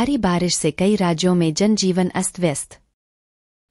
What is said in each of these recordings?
भारी बारिश से कई राज्यों में जनजीवन अस्त व्यस्त।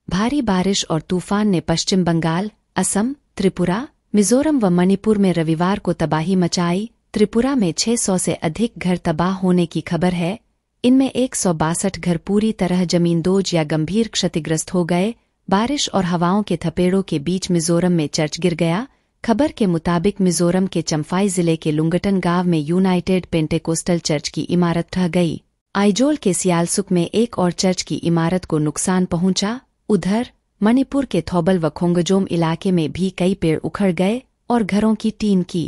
भारी बारिश और तूफान ने पश्चिम बंगाल, असम, त्रिपुरा, मिजोरम व मणिपुर में रविवार को तबाही मचाई। त्रिपुरा में 600 से अधिक घर तबाह होने की खबर है। इनमें 162 घर पूरी तरह जमींदोज या गंभीर क्षतिग्रस्त हो गए। बारिश और हवाओं के थपेड़ों के बीच मिजोरम में चर्च गिर गया। खबर के मुताबिक मिजोरम के चम्फाई जिले के लुंगटन गांव में यूनाइटेड पेंटेकोस्टल चर्च की इमारत ढह गई। आइजोल के सियालसुक में एक और चर्च की इमारत को नुकसान पहुंचा। उधर मणिपुर के थौबल व खोंगजोम इलाके में भी कई पेड़ उखड़ गए और घरों की टीन की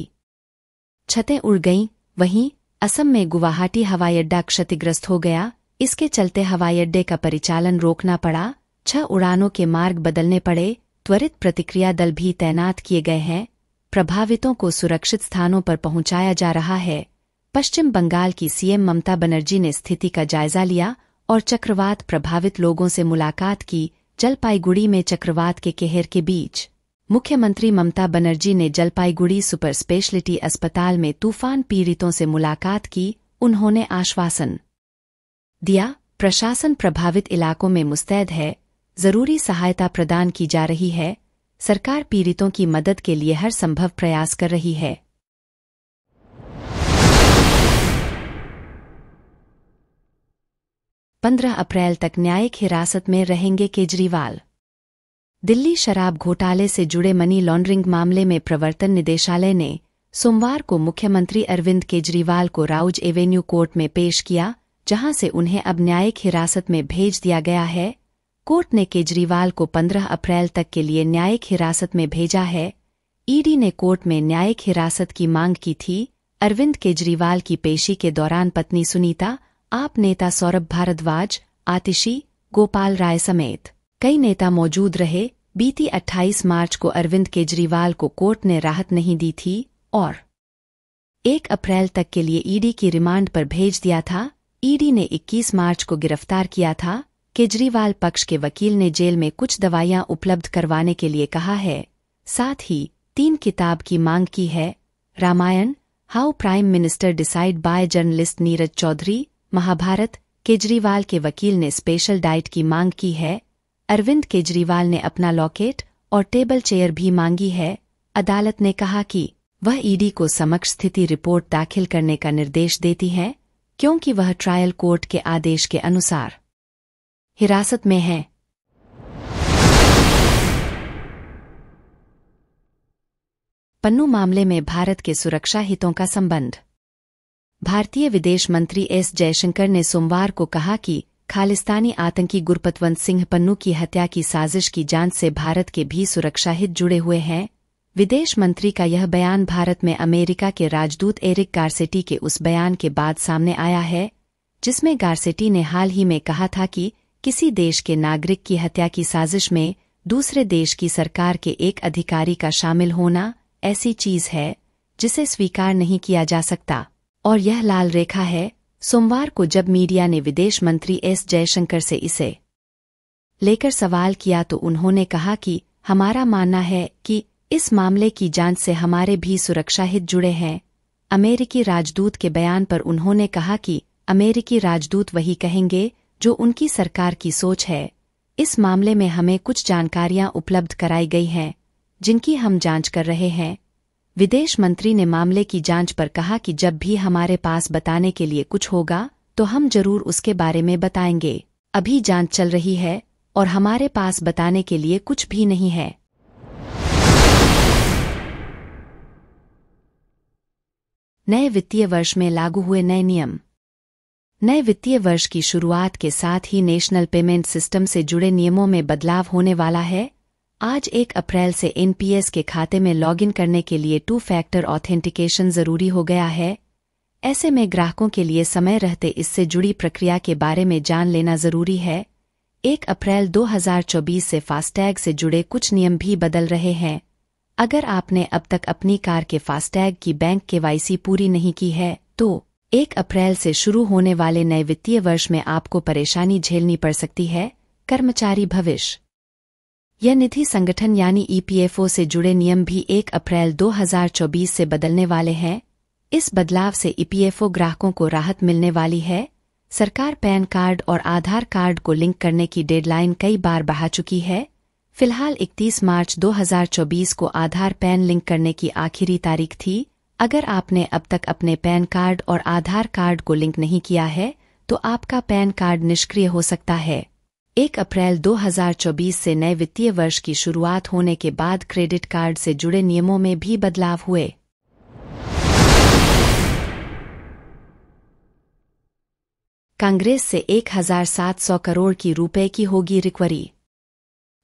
छतें उड़ गईं। वहीं असम में गुवाहाटी हवाई अड्डा क्षतिग्रस्त हो गया। इसके चलते हवाई अड्डे का परिचालन रोकना पड़ा। 6 उड़ानों के मार्ग बदलने पड़े। त्वरित प्रतिक्रिया दल भी तैनात किए गए हैं। प्रभावितों को सुरक्षित स्थानों पर पहुंचाया जा रहा है। पश्चिम बंगाल की सीएम ममता बनर्जी ने स्थिति का जायजा लिया और चक्रवात प्रभावित लोगों से मुलाकात की। जलपाईगुड़ी में चक्रवात के कहर के बीच मुख्यमंत्री ममता बनर्जी ने जलपाईगुड़ी सुपर स्पेशलिटी अस्पताल में तूफान पीड़ितों से मुलाकात की। उन्होंने आश्वासन दिया, प्रशासन प्रभावित इलाकों में मुस्तैद है, जरूरी सहायता प्रदान की जा रही है। सरकार पीड़ितों की मदद के लिए हर संभव प्रयास कर रही है। 15 अप्रैल तक न्यायिक हिरासत में रहेंगे केजरीवाल। दिल्ली शराब घोटाले से जुड़े मनी लॉन्ड्रिंग मामले में प्रवर्तन निदेशालय ने सोमवार को मुख्यमंत्री अरविंद केजरीवाल को राउज एवेन्यू कोर्ट में पेश किया, जहां से उन्हें अब न्यायिक हिरासत में भेज दिया गया है। कोर्ट ने केजरीवाल को 15 अप्रैल तक के लिए न्यायिक हिरासत में भेजा है। ईडी ने कोर्ट में न्यायिक हिरासत की मांग की थी। अरविंद केजरीवाल की पेशी के दौरान पत्नी सुनीता, आप नेता सौरभ भारद्वाज, आतिशी, गोपाल राय समेत कई नेता मौजूद रहे। बीती 28 मार्च को अरविंद केजरीवाल को कोर्ट ने राहत नहीं दी थी और 1 अप्रैल तक के लिए ईडी की रिमांड पर भेज दिया था। ईडी ने 21 मार्च को गिरफ्तार किया था। केजरीवाल पक्ष के वकील ने जेल में कुछ दवाइयां उपलब्ध करवाने के लिए कहा है। साथ ही 3 किताब की मांग की है। Ramayana, how prime minister decide by journalist Neeraj Chaudhary, Mahabharata. Kejriwal के वकील ने स्पेशल डाइट की मांग की है। अरविंद केजरीवाल ने अपना लॉकेट और टेबल चेयर भी मांगी है। अदालत ने कहा कि वह ईडी को समक्ष स्थिति रिपोर्ट दाखिल करने का निर्देश देती है, क्योंकि वह ट्रायल कोर्ट के आदेश के अनुसार हिरासत में है। पन्नू मामले में भारत के सुरक्षा हितों का संबंध। भारतीय विदेश मंत्री एस जयशंकर ने सोमवार को कहा कि खालिस्तानी आतंकी गुरपतवंत सिंह पन्नू की हत्या की साजिश की जांच से भारत के भी सुरक्षा हित जुड़े हुए हैं। विदेश मंत्री का यह बयान भारत में अमेरिका के राजदूत एरिक गारसेटी के उस बयान के बाद सामने आया है, जिसमें गारसेटी ने हाल ही में कहा था कि किसी देश के नागरिक की हत्या की साजिश में दूसरे देश की सरकार के एक अधिकारी का शामिल होना ऐसी चीज है जिसे स्वीकार नहीं किया जा सकता और यह लाल रेखा है। सोमवार को जब मीडिया ने विदेश मंत्री एस जयशंकर से इसे लेकर सवाल किया तो उन्होंने कहा कि हमारा मानना है कि इस मामले की जांच से हमारे भी सुरक्षा हित जुड़े हैं। अमेरिकी राजदूत के बयान पर उन्होंने कहा कि अमेरिकी राजदूत वही कहेंगे जो उनकी सरकार की सोच है। इस मामले में हमें कुछ जानकारियां उपलब्ध कराई गई हैं, जिनकी हम जांच कर रहे हैं। विदेश मंत्री ने मामले की जांच पर कहा कि जब भी हमारे पास बताने के लिए कुछ होगा तो हम जरूर उसके बारे में बताएंगे। अभी जांच चल रही है और हमारे पास बताने के लिए कुछ भी नहीं है। नए वित्तीय वर्ष में लागू हुए नए नियम। नए वित्तीय वर्ष की शुरुआत के साथ ही नेशनल पेमेंट सिस्टम से जुड़े नियमों में बदलाव होने वाला है। आज 1 अप्रैल से एनपीएस के खाते में लॉगिन करने के लिए 2 फैक्टर ऑथेंटिकेशन जरूरी हो गया है। ऐसे में ग्राहकों के लिए समय रहते इससे जुड़ी प्रक्रिया के बारे में जान लेना जरूरी है। 1 अप्रैल 2024 से फास्टैग से जुड़े कुछ नियम भी बदल रहे हैं। अगर आपने अब तक अपनी कार के फास्टैग की बैंक केवाईसी पूरी नहीं की है तो 1 अप्रैल से शुरू होने वाले नए वित्तीय वर्ष में आपको परेशानी झेलनी पड़ सकती है। कर्मचारी भविष्य यह निधि संगठन यानी ईपीएफओ से जुड़े नियम भी 1 अप्रैल 2024 से बदलने वाले हैं। इस बदलाव से ईपीएफओ ग्राहकों को राहत मिलने वाली है। सरकार पैन कार्ड और आधार कार्ड को लिंक करने की डेडलाइन कई बार बढ़ा चुकी है। फिलहाल 31 मार्च 2024 को आधार पैन लिंक करने की आखिरी तारीख थी। अगर आपने अब तक अपने पैन कार्ड और आधार कार्ड को लिंक नहीं किया है तो आपका पैन कार्ड निष्क्रिय हो सकता है। 1 अप्रैल 2024 से नए वित्तीय वर्ष की शुरुआत होने के बाद क्रेडिट कार्ड से जुड़े नियमों में भी बदलाव हुए। कांग्रेस से 1700 करोड़ की रुपए की होगी रिकवरी।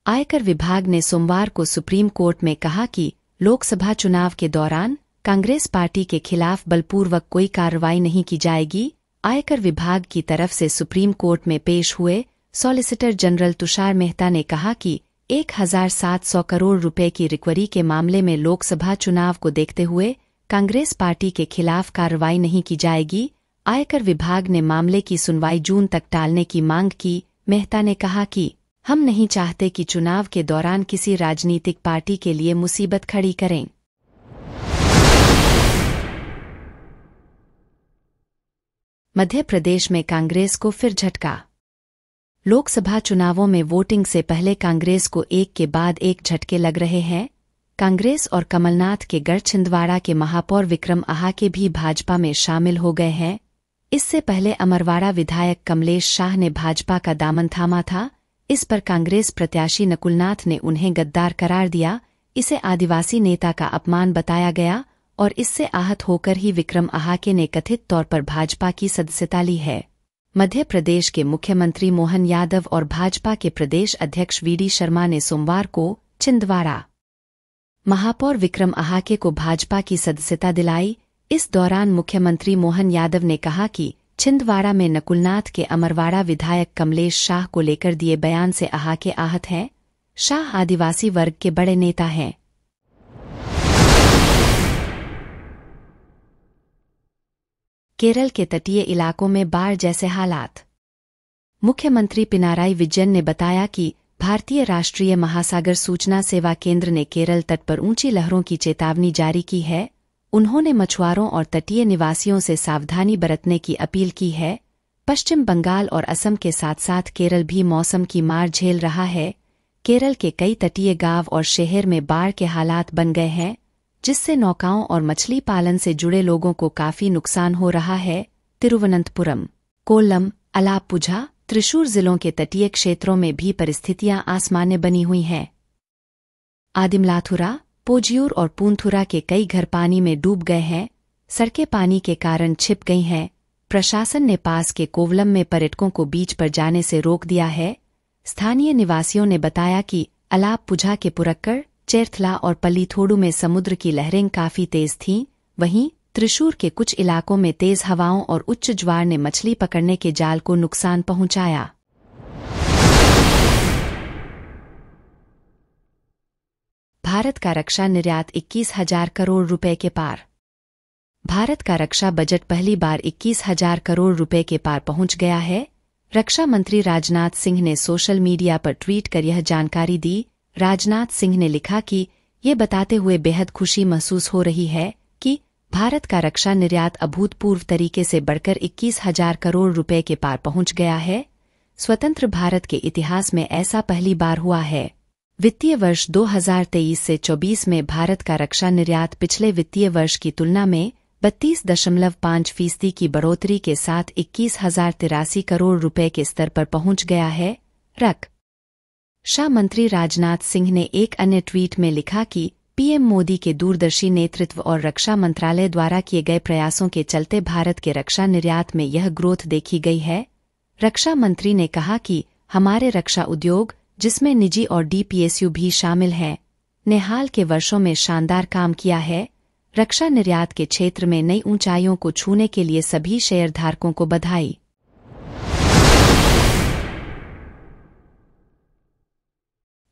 आयकर विभाग ने सोमवार को सुप्रीम कोर्ट में कहा कि लोकसभा चुनाव के दौरान कांग्रेस पार्टी के खिलाफ बलपूर्वक कोई कार्रवाई नहीं की जाएगी। आयकर विभाग की तरफ से सुप्रीम कोर्ट में पेश हुए सॉलिसिटर जनरल तुषार मेहता ने कहा कि 1700 करोड़ रुपए की रिकवरी के मामले में लोकसभा चुनाव को देखते हुए कांग्रेस पार्टी के खिलाफ कार्रवाई नहीं की जाएगी। आयकर विभाग ने मामले की सुनवाई जून तक टालने की मांग की। मेहता ने कहा कि हम नहीं चाहते कि चुनाव के दौरान किसी राजनीतिक पार्टी के लिए मुसीबत खड़ी करें। मध्य प्रदेश में कांग्रेस को फिर झटका। लोकसभा चुनावों में वोटिंग से पहले कांग्रेस को एक के बाद एक झटके लग रहे हैं। कांग्रेस और कमलनाथ के गढ़ छिंदवाड़ा के महापौर विक्रम आहाके भी भाजपा में शामिल हो गए हैं। इससे पहले अमरवाड़ा विधायक कमलेश शाह ने भाजपा का दामन थामा था। इस पर कांग्रेस प्रत्याशी नकुलनाथ ने उन्हें गद्दार करार दिया। इसे आदिवासी नेता का अपमान बताया गया और इससे आहत होकर ही विक्रम आहाके ने कथित तौर पर भाजपा की सदस्यता ली है। मध्य प्रदेश के मुख्यमंत्री मोहन यादव और भाजपा के प्रदेश अध्यक्ष वीडी शर्मा ने सोमवार को छिंदवाड़ा महापौर विक्रम आहाके को भाजपा की सदस्यता दिलाई। इस दौरान मुख्यमंत्री मोहन यादव ने कहा कि छिंदवाड़ा में नकुलनाथ के अमरवाड़ा विधायक कमलेश शाह को लेकर दिए बयान से आहाके आहत हैं। शाह आदिवासी वर्ग के बड़े नेता हैं। केरल के तटीय इलाकों में बाढ़ जैसे हालात। मुख्यमंत्री पिनाराई विजयन ने बताया कि भारतीय राष्ट्रीय महासागर सूचना सेवा केंद्र ने केरल तट पर ऊंची लहरों की चेतावनी जारी की है। उन्होंने मछुआरों और तटीय निवासियों से सावधानी बरतने की अपील की है। पश्चिम बंगाल और असम के साथ साथ केरल भी मौसम की मार झेल रहा है। केरल के कई तटीय गांव और शहर में बाढ़ के हालात बन गए हैं, जिससे नौकाओं और मछली पालन से जुड़े लोगों को काफी नुकसान हो रहा है। तिरुवनंतपुरम, कोल्लम, अलाप्पुझा, त्रिशूर जिलों के तटीय क्षेत्रों में भी परिस्थितियां आसमान्य बनी हुई हैं। आदिमलाथुरा, पोजियूर और पूंथुरा के कई घर पानी में डूब गए हैं। सड़कें पानी के कारण छिप गई हैं। प्रशासन ने पास के कोवलम में पर्यटकों को बीच पर जाने से रोक दिया है। स्थानीय निवासियों ने बताया कि अलाप्पुझा के पुरक्कड़, चेरथला और पल्लीथोडु में समुद्र की लहरें काफी तेज थीं। वहीं त्रिशूर के कुछ इलाकों में तेज हवाओं और उच्च ज्वार ने मछली पकड़ने के जाल को नुकसान पहुंचाया। भारत का रक्षा निर्यात 21,000 करोड़ रुपए के पार। भारत का रक्षा बजट पहली बार 21,000 करोड़ रुपए के पार पहुंच गया है। रक्षा मंत्री राजनाथ सिंह ने सोशल मीडिया पर ट्वीट कर यह जानकारी दी। राजनाथ सिंह ने लिखा कि ये बताते हुए बेहद खुशी महसूस हो रही है कि भारत का रक्षा निर्यात अभूतपूर्व तरीके से बढ़कर 21,000 करोड़ रुपए के पार पहुंच गया है। स्वतंत्र भारत के इतिहास में ऐसा पहली बार हुआ है। वित्तीय वर्ष 2023 से 24 में भारत का रक्षा निर्यात पिछले वित्तीय वर्ष की तुलना में 32.5% की बढ़ोतरी के साथ 21,083 करोड़ रुपए के स्तर पर पहुंच गया है। रक्षा मंत्री राजनाथ सिंह ने एक अन्य ट्वीट में लिखा कि पीएम मोदी के दूरदर्शी नेतृत्व और रक्षा मंत्रालय द्वारा किए गए प्रयासों के चलते भारत के रक्षा निर्यात में यह ग्रोथ देखी गई है। रक्षा मंत्री ने कहा कि हमारे रक्षा उद्योग, जिसमें निजी और डीपीएसयू भी शामिल हैं, ने हाल के वर्षों में शानदार काम किया है। रक्षा निर्यात के क्षेत्र में नई ऊंचाइयों को छूने के लिए सभी शेयरधारकों को बधाई।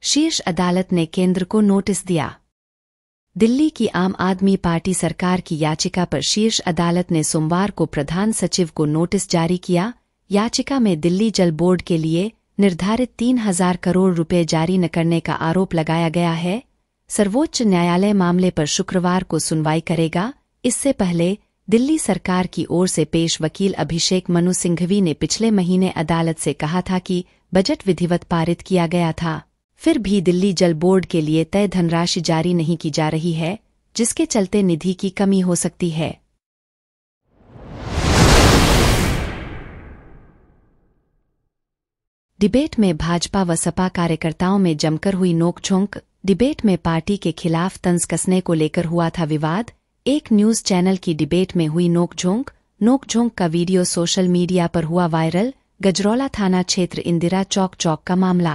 शीर्ष अदालत ने केंद्र को नोटिस दिया। दिल्ली की आम आदमी पार्टी सरकार की याचिका पर शीर्ष अदालत ने सोमवार को प्रधान सचिव को नोटिस जारी किया। याचिका में दिल्ली जल बोर्ड के लिए निर्धारित 3,000 करोड़ रुपए जारी न करने का आरोप लगाया गया है। सर्वोच्च न्यायालय मामले पर शुक्रवार को सुनवाई करेगा। इससे पहले दिल्ली सरकार की ओर से पेश वकील अभिषेक मनु सिंघवी ने पिछले महीने अदालत से कहा था कि बजट विधिवत पारित किया गया था, फिर भी दिल्ली जल बोर्ड के लिए तय धनराशि जारी नहीं की जा रही है, जिसके चलते निधि की कमी हो सकती है। डिबेट में भाजपा व सपा कार्यकर्ताओं में जमकर हुई नोकझोंक। डिबेट में पार्टी के खिलाफ तंज कसने को लेकर हुआ था विवाद। एक न्यूज चैनल की डिबेट में हुई नोकझोंक का वीडियो सोशल मीडिया पर हुआ वायरल। गजरौला थाना क्षेत्र इंदिरा चौक का मामला।